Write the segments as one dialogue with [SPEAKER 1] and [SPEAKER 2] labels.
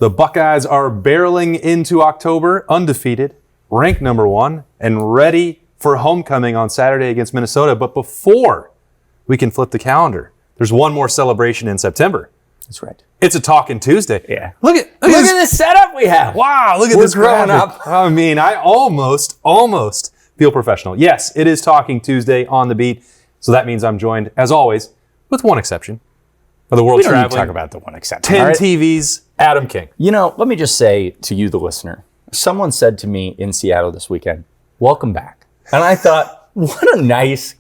[SPEAKER 1] The Buckeyes are barreling into October, undefeated, ranked number 1, and ready for homecoming on Saturday against Minnesota. But before we can flip the calendar, there's one more celebration in September.
[SPEAKER 2] That's right.
[SPEAKER 1] It's a Talking Tuesday.
[SPEAKER 2] Yeah.
[SPEAKER 1] Look at
[SPEAKER 2] this setup we have.
[SPEAKER 1] Wow, look at this
[SPEAKER 2] growing
[SPEAKER 1] graphic.
[SPEAKER 2] up.
[SPEAKER 1] I mean, I almost feel professional. Yes, it is Talking Tuesday on the beat. So that means I'm joined, as always, with one exception. For the world
[SPEAKER 2] We don't need to
[SPEAKER 1] traveling,
[SPEAKER 2] talk about the one exception.
[SPEAKER 1] 10
[SPEAKER 2] all right?
[SPEAKER 1] TVs, Adam King.
[SPEAKER 2] You know, let me just say to you, the listener, someone said to me in Seattle this weekend, "Welcome back." And I thought, what a nice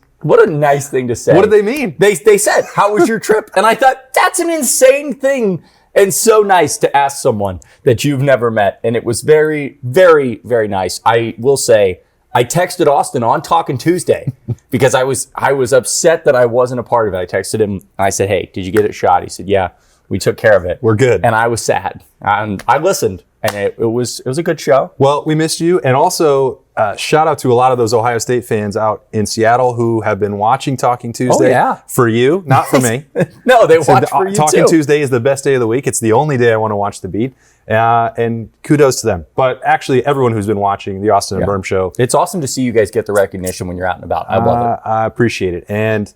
[SPEAKER 2] thing to say.
[SPEAKER 1] What did they mean?
[SPEAKER 2] They said, "How was your trip?" And I thought, that's an insane thing and so nice to ask someone that you've never met. And it was very, very, very nice. I will say, I texted Austin on Talking Tuesday because I was upset that I wasn't a part of it. I texted him and I said, "Hey, did you get it shot?" He said, "Yeah, we took care of it.
[SPEAKER 1] We're good."
[SPEAKER 2] And I was sad. And I listened, and it was a good show.
[SPEAKER 1] Well, we missed you. And also, shout out to a lot of those Ohio State fans out in Seattle who have been watching Talking Tuesday.
[SPEAKER 2] Oh, yeah.
[SPEAKER 1] For you, not for me.
[SPEAKER 2] No, they watch for you
[SPEAKER 1] Talking
[SPEAKER 2] too.
[SPEAKER 1] Tuesday is the best day of the week. It's the only day I want to watch the beat. And kudos to them. But actually, everyone who's been watching the Austin and Berm show.
[SPEAKER 2] It's awesome to see you guys get the recognition when you're out and about. I love it.
[SPEAKER 1] I appreciate it. And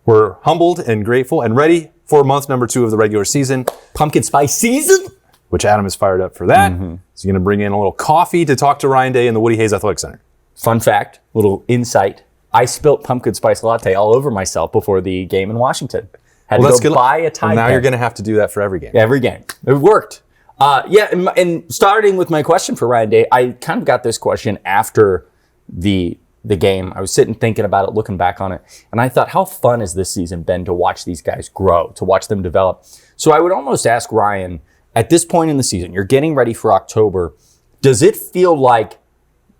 [SPEAKER 1] we're humbled and grateful and ready for month number 2 of the regular season.
[SPEAKER 2] Pumpkin spice season.
[SPEAKER 1] Which Adam is fired up for that. So he's going to bring in a little coffee to talk to Ryan Day in the Woody Hayes Athletic Center.
[SPEAKER 2] Fun fact, little insight. I spilt pumpkin spice latte all over myself before the game in Washington. Had to go buy a Tide.
[SPEAKER 1] Well, now
[SPEAKER 2] pen.
[SPEAKER 1] you're going to have to do that for every game.
[SPEAKER 2] Every game. It worked. And starting with my question for Ryan Day, I kind of got this question after the game. I was sitting thinking about it, looking back on it, and I thought, how fun has this season been to watch these guys grow, to watch them develop? So I would almost ask Ryan, at this point in the season, you're getting ready for October, does it feel like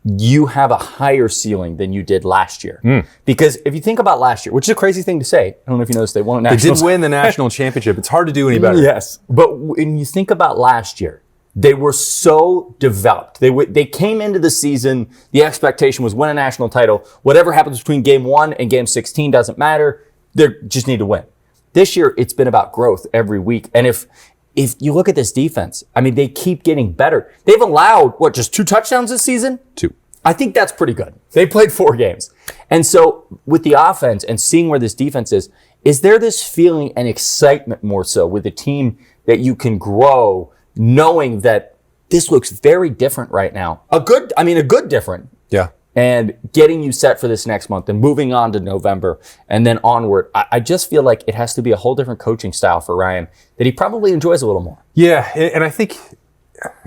[SPEAKER 2] you have a higher ceiling than you did last year? Because if you think about last year, which is a crazy thing to say, I don't know if you noticed, they won a national.
[SPEAKER 1] They did win the national championship. It's hard to do any better.
[SPEAKER 2] Yes. But when you think about last year, they were so developed. They came into the season, the expectation was win a national title. Whatever happens between game 1 and game 16 doesn't matter. They just need to win. This year, it's been about growth every week. And if you look at this defense, I mean, they keep getting better. They've allowed, just 2 touchdowns this season?
[SPEAKER 1] 2.
[SPEAKER 2] I think that's pretty good. They played 4 games. And so with the offense and seeing where this defense is there this feeling and excitement more so with the team that you can grow knowing that this looks very different right now? A good different.
[SPEAKER 1] Yeah.
[SPEAKER 2] And getting you set for this next month and moving on to November and then onward. I just feel like it has to be a whole different coaching style for Ryan that he probably enjoys a little more.
[SPEAKER 1] Yeah, and I think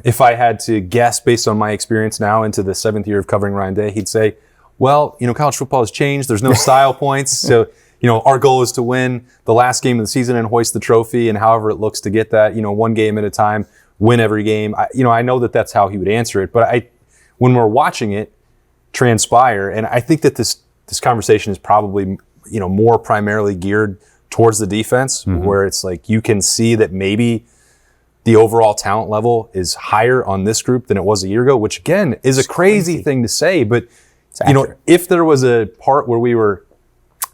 [SPEAKER 1] if I had to guess based on my experience now into the 7th year of covering Ryan Day, he'd say, well, college football has changed. There's no style points. So, our goal is to win the last game of the season and hoist the trophy, and however it looks to get that, one game at a time, win every game. I know that that's how he would answer it, but when we're watching it transpire, and I think that this conversation is probably, more primarily geared towards the defense, where it's like you can see that maybe the overall talent level is higher on this group than it was a year ago, which again is a crazy thing to say. But, if there was a part where we were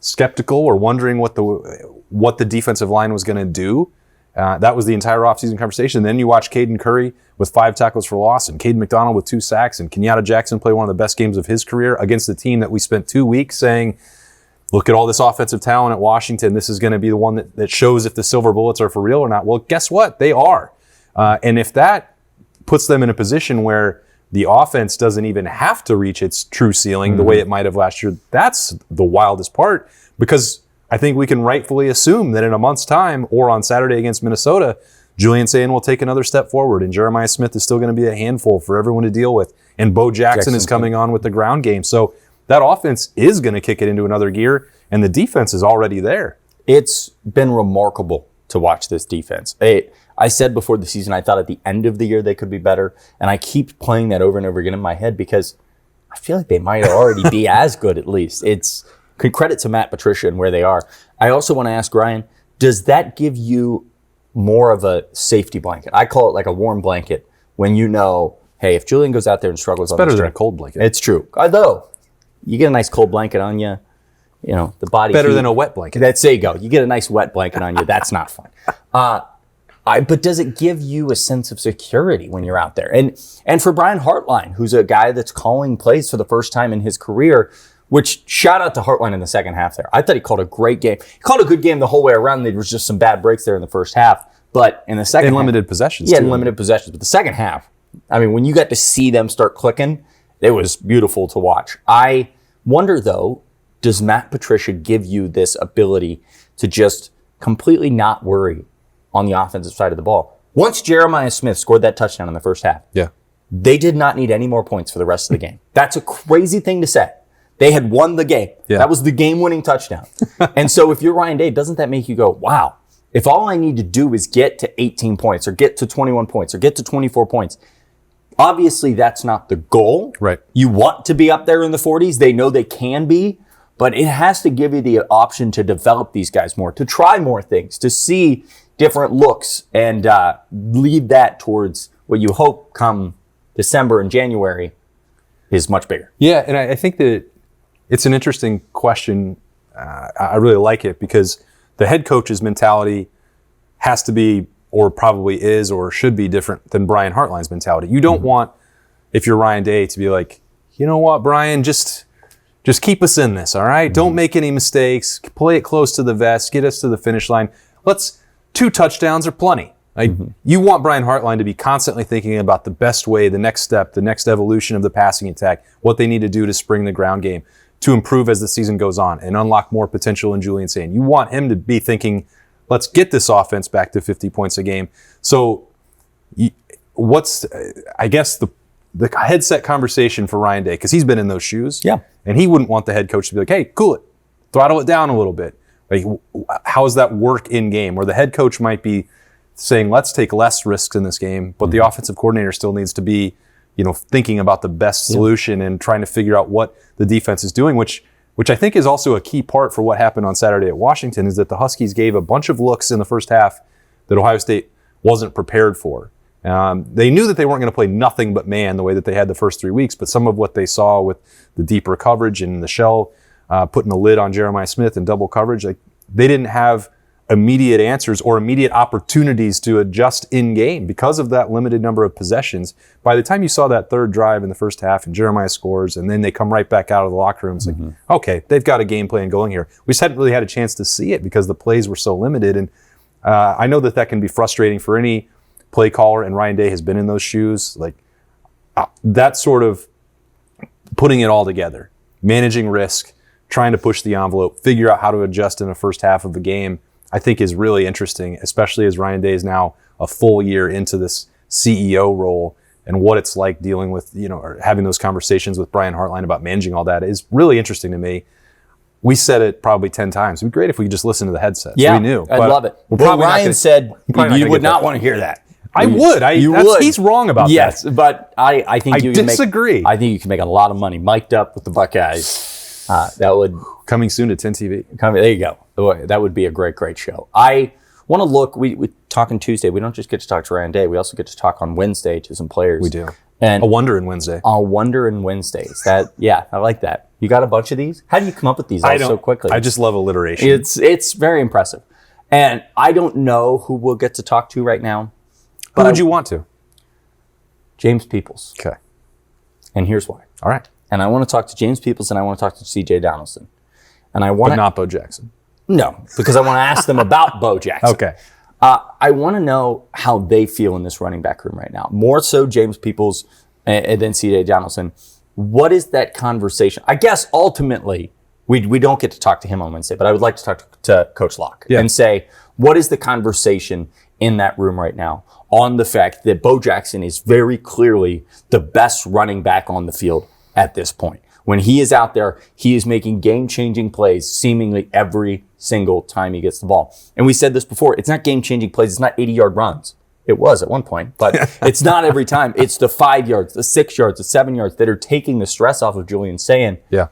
[SPEAKER 1] skeptical or wondering what the defensive line was going to do, that was the entire offseason conversation. And then you watch Caden Curry with 5 tackles for loss and Caden McDonald with 2 sacks and Kenyatta Jackson play one of the best games of his career against a team that we spent 2 weeks saying, look at all this offensive talent at Washington. This is going to be the one that shows if the silver bullets are for real or not. Well, guess what? They are. And if that puts them in a position where the offense doesn't even have to reach its true ceiling the way it might have last year, that's the wildest part, because I think we can rightfully assume that in a month's time or on Saturday against Minnesota, Julian Sayin will take another step forward and Jeremiah Smith is still going to be a handful for everyone to deal with. And Bo Jackson is coming on with the ground game. So that offense is going to kick it into another gear, and the defense is already there.
[SPEAKER 2] It's been remarkable to watch this defense. I said before the season, I thought at the end of the year they could be better. And I keep playing that over and over again in my head because I feel like they might already be as good at least. It's credit to Matt Patricia and where they are. I also want to ask Ryan, does that give you more of a safety blanket? I call it like a warm blanket when hey, if Julian goes out there and struggles on
[SPEAKER 1] better than a cold blanket.
[SPEAKER 2] It's true. Although, you get a nice cold blanket on you, the body
[SPEAKER 1] better
[SPEAKER 2] heat.
[SPEAKER 1] than a wet blanket.
[SPEAKER 2] There you go. You get a nice wet blanket on you. That's not fun. But does it give you a sense of security when you're out there? And for Brian Hartline, who's a guy that's calling plays for the first time in his career, which shout out to Hartline in the second half there. I thought he called a great game. He called a good game the whole way around. There was just some bad breaks there in the first half. But in the second half,
[SPEAKER 1] limited possessions.
[SPEAKER 2] Yeah, in limited possessions. But the second half, I mean, when you got to see them start clicking, it was beautiful to watch. I wonder, though, does Matt Patricia give you this ability to just completely not worry on the offensive side of the ball? Once Jeremiah Smith scored that touchdown in the first half, they did not need any more points for the rest of the game. That's a crazy thing to say. They had won the game. Yeah. That was the game-winning touchdown. And so if you're Ryan Day, doesn't that make you go, wow, if all I need to do is get to 18 points or get to 21 points or get to 24 points, obviously that's not the goal.
[SPEAKER 1] Right.
[SPEAKER 2] You want to be up there in the 40s. They know they can be, but it has to give you the option to develop these guys more, to try more things, to see different looks and lead that towards what you hope come December and January is much bigger.
[SPEAKER 1] Yeah, and I think that it's an interesting question. I really like it because the head coach's mentality has to be, or probably is, or should be different than Brian Hartline's mentality. You don't want, if you're Ryan Day, to be like, you know what, Brian, just keep us in this, all right? Don't make any mistakes. Play it close to the vest. Get us to the finish line. 2 touchdowns are plenty. Like, you want Brian Hartline to be constantly thinking about the best way, the next step, the next evolution of the passing attack, what they need to do to spring the ground game, to improve as the season goes on and unlock more potential in Julian Sayin. You want him to be thinking, let's get this offense back to 50 points a game. So what's, I guess, the headset conversation for Ryan Day, because he's been in those shoes.
[SPEAKER 2] Yeah.
[SPEAKER 1] And he wouldn't want the head coach to be like, hey, cool it, throttle it down a little bit. Like, how does that work in game? Where the head coach might be saying, let's take less risks in this game, but the offensive coordinator still needs to be, thinking about the best solution and trying to figure out what the defense is doing, which I think is also a key part for what happened on Saturday at Washington, is that the Huskies gave a bunch of looks in the first half that Ohio State wasn't prepared for. They knew that they weren't going to play nothing but man the way that they had the first 3 weeks, but some of what they saw with the deeper coverage and the shell putting a lid on Jeremiah Smith and double coverage, like, they didn't have immediate answers or immediate opportunities to adjust in game because of that limited number of possessions. By the time you saw that third drive in the first half and Jeremiah scores and then they come right back out of the locker room, it's like, okay, they've got a game plan going here. We just hadn't really had a chance to see it because the plays were so limited. And I know that can be frustrating for any play caller, and Ryan Day has been in those shoes. Like, that sort of putting it all together, managing risk, trying to push the envelope, figure out how to adjust in the first half of the game, I think is really interesting, especially as Ryan Day is now a full year into this CEO role, and what it's like dealing with, or having those conversations with Brian Hartline about managing all that is really interesting to me. We said it probably 10 times. It'd be great if we could just listen to the headsets.
[SPEAKER 2] Yeah,
[SPEAKER 1] we knew.
[SPEAKER 2] I'd love it. Well, Ryan said you would not want to hear that.
[SPEAKER 1] I would.
[SPEAKER 2] You would.
[SPEAKER 1] He's wrong about that.
[SPEAKER 2] Yes, but I think you
[SPEAKER 1] disagree.
[SPEAKER 2] I think you can make a lot of money mic'd up with the Buckeyes. That would
[SPEAKER 1] coming soon to 10 TV.
[SPEAKER 2] There you go. That would be a great show. I want to look. We talk on Tuesday. We don't just get to talk to Ryan Day. We also get to talk on Wednesday to some players.
[SPEAKER 1] We do.
[SPEAKER 2] And
[SPEAKER 1] a Wonder in Wednesday.
[SPEAKER 2] A Wonder in Wednesdays. I like that. You got a bunch of these? How do you come up with these all so quickly?
[SPEAKER 1] I just love alliteration.
[SPEAKER 2] It's very impressive. And I don't know who we'll get to talk to right now.
[SPEAKER 1] Who would you want to?
[SPEAKER 2] James Peoples.
[SPEAKER 1] Okay.
[SPEAKER 2] And here's why.
[SPEAKER 1] All right.
[SPEAKER 2] And I want to talk to James Peoples and I want to talk to C.J. Donaldson. And
[SPEAKER 1] but not Bo Jackson.
[SPEAKER 2] No, because I want to ask them about Bo Jackson.
[SPEAKER 1] Okay.
[SPEAKER 2] I want to know how they feel in this running back room right now. More so James Peoples and then C.J. Donaldson. What is that conversation? I guess ultimately we don't get to talk to him on Wednesday, but I would like to talk to Coach Locke and say, what is the conversation in that room right now on the fact that Bo Jackson is very clearly the best running back on the field at this point? When he is out there, he is making game-changing plays seemingly every single time he gets the ball. And we said this before, it's not game-changing plays, it's not 80-yard runs. It was at one point, but it's not every time. It's the 5 yards, the 6 yards, the 7 yards that are taking the stress off of Julian Sayin.
[SPEAKER 1] Yeah.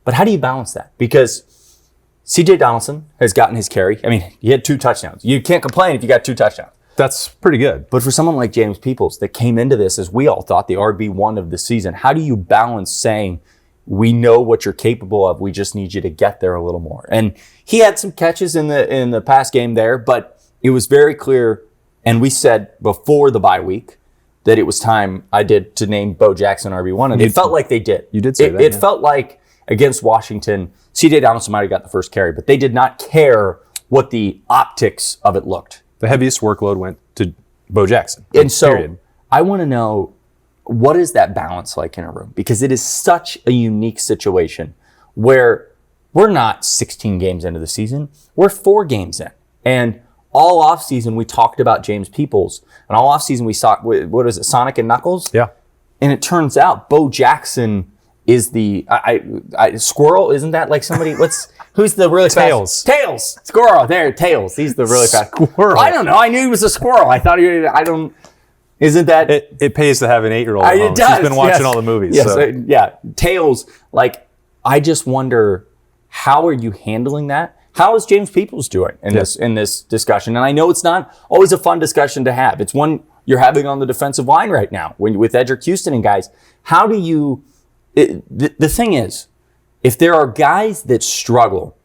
[SPEAKER 2] But how do you balance that? Because C.J. Donaldson has gotten his carry. I mean, he had 2 touchdowns. You can't complain if you got 2 touchdowns.
[SPEAKER 1] That's pretty good.
[SPEAKER 2] But for someone like James Peoples that came into this, as we all thought, the RB1 of the season, how do you balance saying, we know what you're capable of, we just need you to get there a little more? And he had some catches in the past game there, but it was very clear And we said before the bye week that it was time to name Bo Jackson RB1, and it felt like they did.
[SPEAKER 1] You did say that.
[SPEAKER 2] It felt like against Washington, C.J. Donaldson might have got the first carry, but they did not care what the optics of it looked.
[SPEAKER 1] The heaviest workload went to Bo Jackson.
[SPEAKER 2] And so
[SPEAKER 1] period.
[SPEAKER 2] I want to know, what is that balance like in a room? Because it is such a unique situation where we're not 16 games into the season. We're 4 games in. And all offseason, we talked about James Peoples. And all offseason, we saw, what is it, Sonic and Knuckles?
[SPEAKER 1] Yeah.
[SPEAKER 2] And it turns out Bo Jackson is the squirrel. Isn't that like somebody? Who's the really
[SPEAKER 1] Tails.
[SPEAKER 2] fast? Tails. Squirrel. There, Tails. He's the really fast.
[SPEAKER 1] Squirrel.
[SPEAKER 2] I don't know. I knew he was a squirrel. I thought isn't that?
[SPEAKER 1] It pays to have an 8-year-old at home.
[SPEAKER 2] It does.
[SPEAKER 1] She's been watching all the movies.
[SPEAKER 2] Yes.
[SPEAKER 1] So.
[SPEAKER 2] Yeah. Tails. Like, I just wonder, how are you handling that? How is James Peoples doing in this discussion? And I know it's not always a fun discussion to have. It's one you're having on the defensive line right now with Edric Houston and guys. How do you? The thing is, if there are guys that struggle,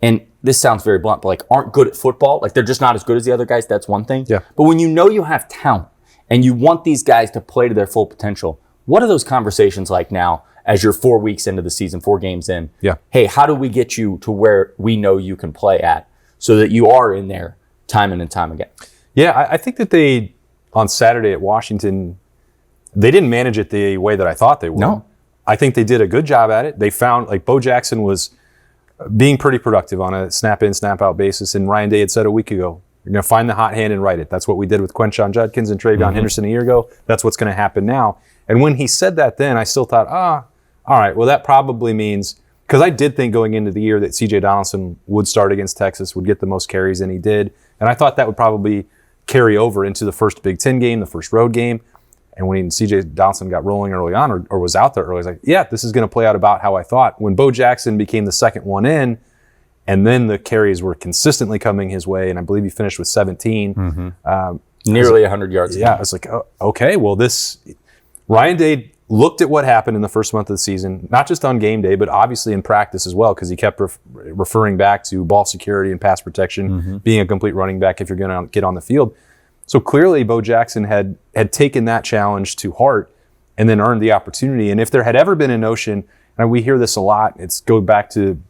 [SPEAKER 2] and this sounds very blunt, but like aren't good at football, like they're just not as good as the other guys, that's one thing.
[SPEAKER 1] Yeah.
[SPEAKER 2] But when you know you have talent and you want these guys to play to their full potential, what are those conversations like now as you're 4 weeks into the season, 4 games in?
[SPEAKER 1] Yeah.
[SPEAKER 2] Hey, how do we get you to where we know you can play at so that you are in there time and time again?
[SPEAKER 1] Yeah, I think that they, on Saturday at Washington, they didn't manage it the way that I thought they would.
[SPEAKER 2] No.
[SPEAKER 1] I think they did a good job at it. They found, like, Bo Jackson was being pretty productive on a snap-in, snap-out basis, and Ryan Day had said a week ago, you're going to find the hot hand and write it. That's what we did with Quentin Judkins and Travion Henderson a year ago. That's what's going to happen now. And when he said that then, I still thought, all right, well, that probably means, because I did think going into the year that C.J. Donaldson would start against Texas, would get the most carries, and he did. And I thought that would probably carry over into the first Big Ten game, the first road game. And when C.J. Donaldson got rolling early on or was out there early, I was like, yeah, this is going to play out about how I thought. When Bo Jackson became the second one in, and then the carries were consistently coming his way, and I believe he finished with 17.
[SPEAKER 2] Nearly 100 yards.
[SPEAKER 1] Yeah, I was like, oh, okay, well, Ryan Day looked at what happened in the first month of the season, not just on game day, but obviously in practice as well, because he kept referring back to ball security and pass protection, being a complete running back if you're going to get on the field. So clearly, Bo Jackson had taken that challenge to heart and then earned the opportunity. And if there had ever been a notion, and we hear this a lot, it's going back to,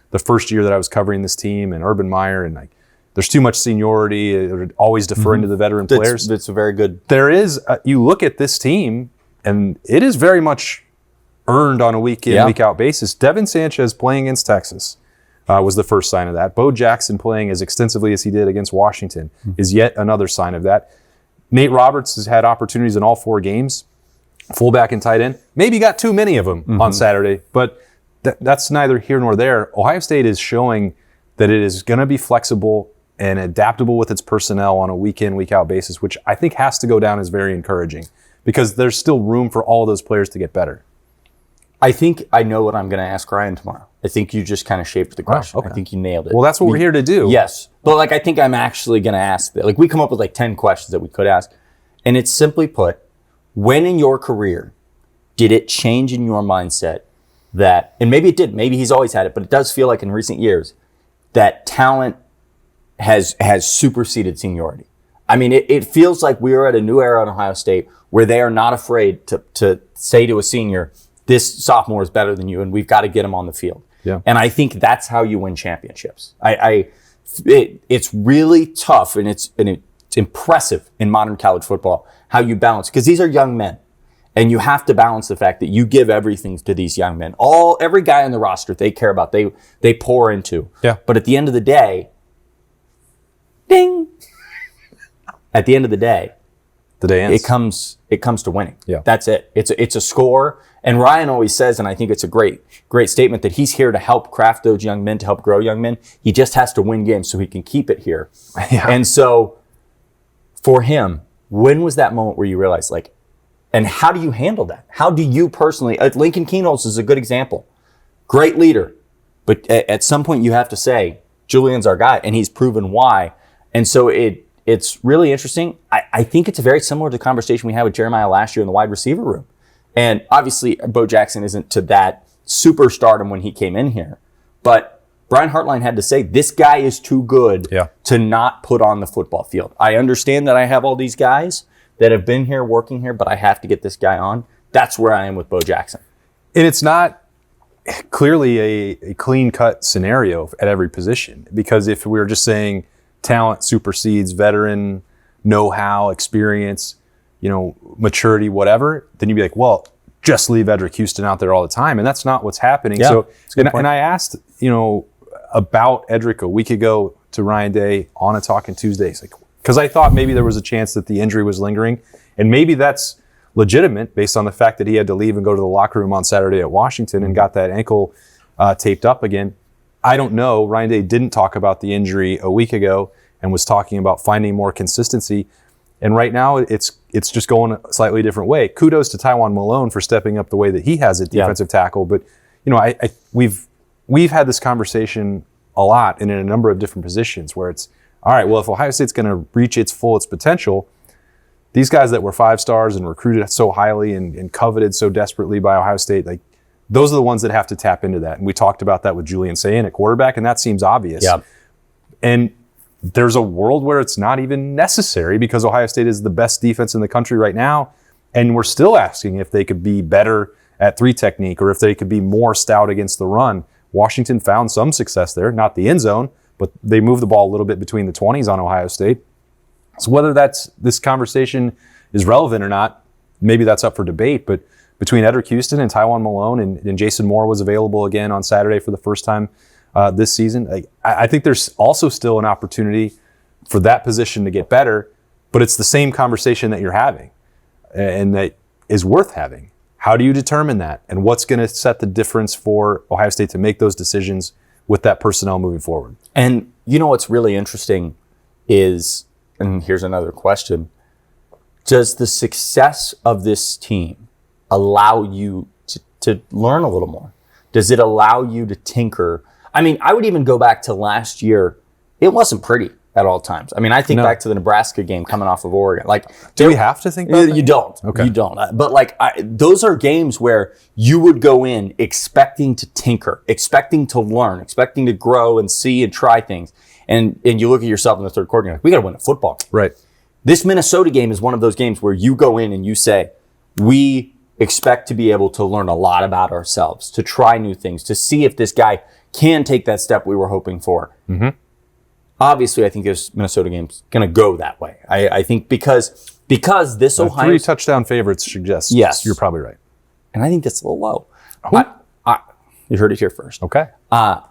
[SPEAKER 1] the first year that I was covering this team and Urban Meyer, and like, there's too much seniority, always deferring to the veteran players.
[SPEAKER 2] That's a very good.
[SPEAKER 1] There is, you look at this team, and it is very much earned on a week in, week out basis. Devin Sanchez playing against Texas was the first sign of that. Bo Jackson playing as extensively as he did against Washington is yet another sign of that. Nate Roberts has had opportunities in all 4 games, fullback and tight end. Maybe got too many of them on Saturday, but that's neither here nor there. Ohio State is showing that it is going to be flexible and adaptable with its personnel on a week in, week out basis, which I think has to go down as very encouraging because there's still room for all those players to get better.
[SPEAKER 2] I think I know what I'm going to ask Ryan tomorrow. I think you just kind of shaped the question.
[SPEAKER 1] Okay.
[SPEAKER 2] I think you nailed it.
[SPEAKER 1] Well, that's what we're here to do.
[SPEAKER 2] Yes. But I think I'm actually going to ask that. We come up with 10 questions that we could ask. And it's simply put, when in your career did it change in your mindset that, and maybe it did, maybe he's always had it, but it does feel like in recent years that talent has superseded seniority. I mean, it feels like we are at a new era in Ohio State where they are not afraid to say to a senior, this sophomore is better than you, and we've got to get him on the field.
[SPEAKER 1] Yeah.
[SPEAKER 2] And I think that's how you win championships. It's really tough, and it's impressive in modern college football how you balance, because these are young men, and you have to balance the fact that you give everything to these young men. Every guy on the roster they care about, they pour into.
[SPEAKER 1] Yeah.
[SPEAKER 2] But at the end of the day, ding. At the end of the day,
[SPEAKER 1] the day ends.
[SPEAKER 2] It comes to winning.
[SPEAKER 1] Yeah.
[SPEAKER 2] That's it. It's a score. And Ryan always says, and I think it's a great statement, that he's here to help craft those young men, to help grow young men. He just has to win games so he can keep it here.
[SPEAKER 1] Yeah.
[SPEAKER 2] And so for him, when was that moment where you realized, and how do you handle that? How do you personally, Lincoln Keenholz is a good example. Great leader. But at some point you have to say, Julian's our guy, and he's proven why. And so it's really interesting. I think it's very similar to the conversation we had with Jeremiah last year in the wide receiver room. And obviously, Bo Jackson isn't to that superstardom when he came in here. But Brian Hartline had to say, this guy is too good to not put on the football field. I understand that I have all these guys that have been here, working here, but I have to get this guy on. That's where I am with Bo Jackson.
[SPEAKER 1] And it's not clearly a clean-cut scenario at every position, because if we were just saying talent supersedes veteran, know-how, experience, maturity, whatever, then you'd be like, well, just leave Edric Houston out there all the time. And that's not what's happening.
[SPEAKER 2] Yeah,
[SPEAKER 1] so, and I asked, about Edric a week ago to Ryan Day on a Talking Tuesday, because I thought maybe there was a chance that the injury was lingering, and maybe that's legitimate based on the fact that he had to leave and go to the locker room on Saturday at Washington and got that ankle taped up again. I don't know. Ryan Day didn't talk about the injury a week ago and was talking about finding more consistency. And right now it's just going a slightly different way. Kudos to Tywone Malone for stepping up the way that he has at defensive tackle. But, we've had this conversation a lot and in a number of different positions where it's, all right, well, if Ohio State's going to reach its potential, these guys that were 5 stars and recruited so highly and coveted so desperately by Ohio State, those are the ones that have to tap into that. And we talked about that with Julian Sayin at quarterback, and that seems obvious.
[SPEAKER 2] Yeah.
[SPEAKER 1] And there's a world where it's not even necessary because Ohio State is the best defense in the country right now. And we're still asking if they could be better at 3 technique or if they could be more stout against the run. Washington found some success there, not the end zone, but they moved the ball a little bit between the 20s on Ohio State. So whether this conversation is relevant or not, maybe that's up for debate. But between Edric Houston and Tywone Malone and Jason Moore was available again on Saturday for the first time this season, I think there's also still an opportunity for that position to get better, but it's the same conversation that you're having and that is worth having. How do you determine that? And what's going to set the difference for Ohio State to make those decisions with that personnel moving forward?
[SPEAKER 2] And what's really interesting is, and here's another question, does the success of this team allow you to learn a little more? Does it allow you to tinker? I mean, I would even go back to last year. It wasn't pretty at all times. I mean, I think back to the Nebraska game coming off of Oregon.
[SPEAKER 1] Do we have to think about that?
[SPEAKER 2] You don't.
[SPEAKER 1] Okay.
[SPEAKER 2] You don't. But those are games where you would go in expecting to tinker, expecting to learn, expecting to grow and see and try things. And you look at yourself in the third quarter and you're like, we got to win a football game.
[SPEAKER 1] Right.
[SPEAKER 2] This Minnesota game is one of those games where you go in and you say, we expect to be able to learn a lot about ourselves, to try new things, to see if this guy can take that step we were hoping for. Mm-hmm. Obviously, I think this Minnesota game's going to go that way. I think because this Ohio
[SPEAKER 1] 3 touchdown favorites suggests you're probably right.
[SPEAKER 2] And I think that's a little low. You heard it here first.
[SPEAKER 1] Okay. Let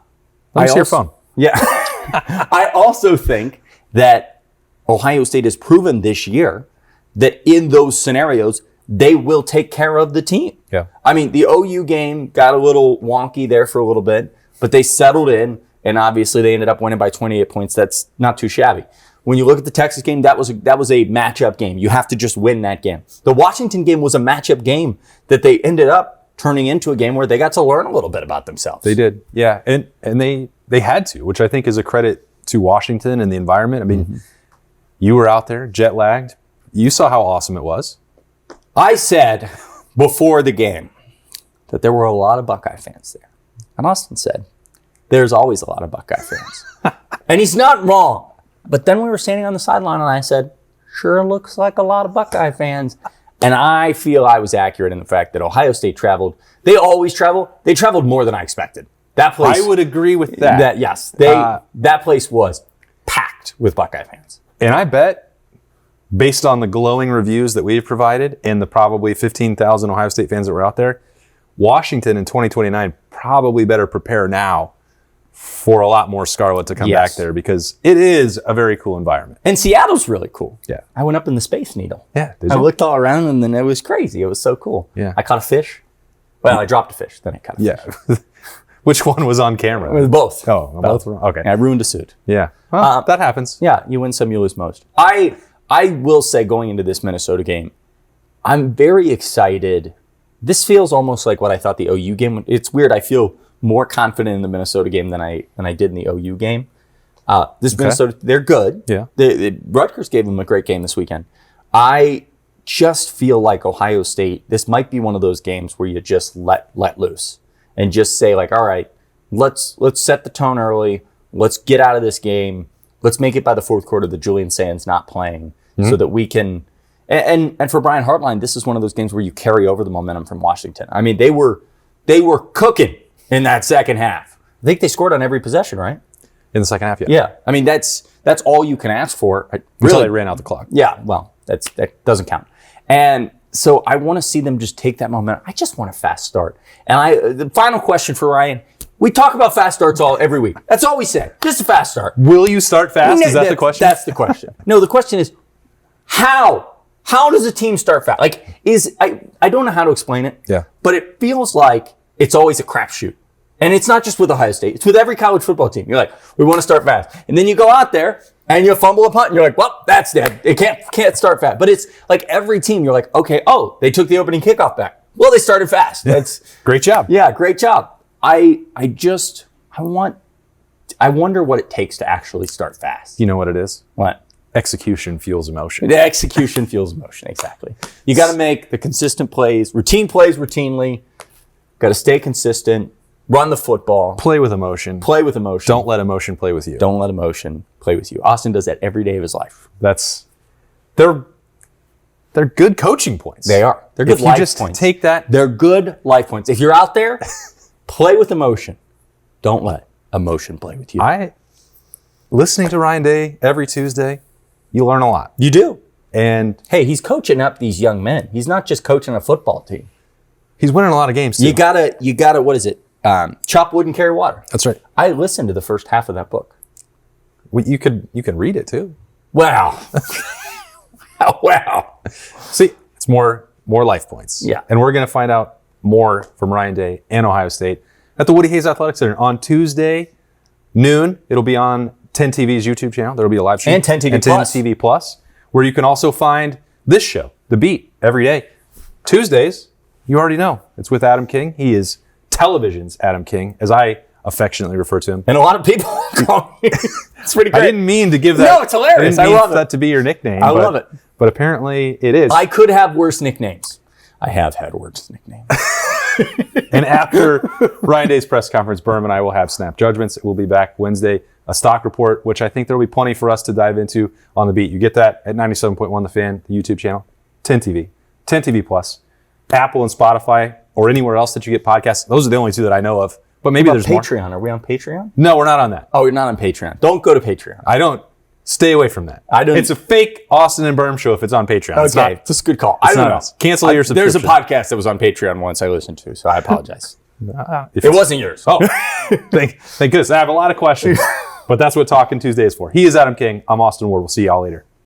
[SPEAKER 1] me see your phone.
[SPEAKER 2] Yeah. I also think that Ohio State has proven this year that in those scenarios, they will take care of the team.
[SPEAKER 1] Yeah.
[SPEAKER 2] I mean, the OU game got a little wonky there for a little bit, but they settled in, and obviously they ended up winning by 28 points. That's not too shabby. When you look at the Texas game, that was a matchup game. You have to just win that game. The Washington game was a matchup game that they ended up turning into a game where they got to learn a little bit about themselves.
[SPEAKER 1] They did. Yeah. And they had to, which I think is a credit to Washington and the environment. I mean, you were out there jet lagged. You saw how awesome it was.
[SPEAKER 2] I said before the game that there were a lot of Buckeye fans there. And Austin said, there's always a lot of Buckeye fans. And he's not wrong. But then we were standing on the sideline and I said, sure looks like a lot of Buckeye fans. And I feel I was accurate in the fact that Ohio State traveled. They always travel. They traveled more than I expected. That place.
[SPEAKER 1] I would agree with that.
[SPEAKER 2] Yes. That place was packed with Buckeye fans.
[SPEAKER 1] And I bet, based on the glowing reviews that we've provided and the probably 15,000 Ohio State fans that were out there, Washington in 2029 probably better prepare now for a lot more Scarlet to come back there because it is a very cool environment.
[SPEAKER 2] And Seattle's really cool.
[SPEAKER 1] Yeah.
[SPEAKER 2] I went up in the Space Needle.
[SPEAKER 1] Yeah.
[SPEAKER 2] I looked all around and then it was crazy. It was so cool.
[SPEAKER 1] Yeah.
[SPEAKER 2] I caught a fish. Well, I dropped a fish. Then I caught a fish.
[SPEAKER 1] Yeah. Which one was on camera?
[SPEAKER 2] With both.
[SPEAKER 1] Oh, both were? Okay.
[SPEAKER 2] I ruined a suit.
[SPEAKER 1] Yeah. Well, that happens.
[SPEAKER 2] Yeah. You win some, you lose most. I will say going into this Minnesota game, I'm very excited. This feels almost like what I thought the OU game. It's weird. I feel more confident in the Minnesota game than I did in the OU game. Minnesota, they're good.
[SPEAKER 1] Yeah.
[SPEAKER 2] Rutgers gave them a great game this weekend. I just feel like Ohio State, this might be one of those games where you just let loose and just say like, all right, let's set the tone early. Let's get out of this game. Let's make it by the fourth quarter that Julian Sand's not playing so that we can. And for Brian Hartline, this is one of those games where you carry over the momentum from Washington. I mean, they were cooking in that second half. I think they scored on every possession, right?
[SPEAKER 1] In the second half, yeah.
[SPEAKER 2] Yeah. I mean, that's all you can ask for.
[SPEAKER 1] Until they ran out the clock.
[SPEAKER 2] Yeah. Well, that doesn't count. And so I want to see them just take that momentum. I just want a fast start. And the final question for Ryan. We talk about fast starts every week. That's all we say. Just a fast start.
[SPEAKER 1] Will you start fast? Is that the question?
[SPEAKER 2] That's the question. No, the question is how? How does a team start fast? Like, I don't know how to explain it.
[SPEAKER 1] Yeah.
[SPEAKER 2] But it feels like it's always a crapshoot. And it's not just with Ohio State. It's with every college football team. You're like, we want to start fast. And then you go out there and you fumble a punt and you're like, well, that's dead. It can't start fast. But it's like every team, you're like, okay, they took the opening kickoff back. Well, they started fast. That's
[SPEAKER 1] great job.
[SPEAKER 2] Yeah, great job. I wonder what it takes to actually start fast.
[SPEAKER 1] You know what it is?
[SPEAKER 2] What?
[SPEAKER 1] Execution fuels emotion.
[SPEAKER 2] The execution fuels emotion, exactly. You got to make the consistent plays, routine plays routinely. Got to stay consistent, run the football.
[SPEAKER 1] Play with emotion.
[SPEAKER 2] Play with emotion.
[SPEAKER 1] Don't let emotion play with you.
[SPEAKER 2] Don't let emotion play with you. Austin does that every day of his life.
[SPEAKER 1] They're good coaching points.
[SPEAKER 2] They are. They're good life
[SPEAKER 1] just
[SPEAKER 2] points.
[SPEAKER 1] Take that.
[SPEAKER 2] They're good life points. If you're out there, play with emotion. Don't let emotion play with you.
[SPEAKER 1] Listening to Ryan Day every Tuesday, you learn a lot.
[SPEAKER 2] You do.
[SPEAKER 1] And
[SPEAKER 2] hey, he's coaching up these young men. He's not just coaching a football team.
[SPEAKER 1] He's winning a lot of games too.
[SPEAKER 2] You gotta, what is it? Chop wood and carry water.
[SPEAKER 1] That's right.
[SPEAKER 2] I listened to the first half of that book.
[SPEAKER 1] Well, you can read it too.
[SPEAKER 2] Wow. Wow.
[SPEAKER 1] See, it's more life points.
[SPEAKER 2] Yeah.
[SPEAKER 1] And we're going to find out more from Ryan Day and Ohio State at the Woody Hayes Athletic Center on Tuesday noon. It'll be on 10 TV's YouTube channel. There'll be a live stream.
[SPEAKER 2] And 10 TV
[SPEAKER 1] and 10 TV Plus, where you can also find this show, The Beat, every day. Tuesdays, you already know, it's with Adam King. He is television's Adam King, as I affectionately refer to him.
[SPEAKER 2] And a lot of people call me. It's pretty great.
[SPEAKER 1] I didn't mean to give that.
[SPEAKER 2] No, it's hilarious.
[SPEAKER 1] I
[SPEAKER 2] love
[SPEAKER 1] that to be your nickname.
[SPEAKER 2] I love it.
[SPEAKER 1] But apparently it is.
[SPEAKER 2] I could have worse nicknames. I have had worse nicknames.
[SPEAKER 1] And after Ryan Day's press conference, Berm and I will have snap judgments. We'll be back Wednesday, a stock report, which I think there will be plenty for us to dive into on The Beat. You get that at 97.1 The Fan, the YouTube channel, 10 TV, 10 TV Plus, Apple and Spotify, or anywhere else that you get podcasts. Those are the only two that I know of. But maybe there's
[SPEAKER 2] Patreon.
[SPEAKER 1] more.
[SPEAKER 2] Are we on Patreon?
[SPEAKER 1] No, we're not on that.
[SPEAKER 2] Oh, you're not on Patreon. Don't go to Patreon.
[SPEAKER 1] I don't. Stay away from that. It's a fake Austin and Berm show if it's on Patreon.
[SPEAKER 2] Okay, it's a good call. I don't know.
[SPEAKER 1] Cancel your subscription.
[SPEAKER 2] There's a podcast that was on Patreon once I listened to, so I apologize.
[SPEAKER 1] It
[SPEAKER 2] wasn't yours.
[SPEAKER 1] Oh, thank goodness. I have a lot of questions, but that's what Talking Tuesday is for. He is Adam King. I'm Austin Ward. We'll see y'all later.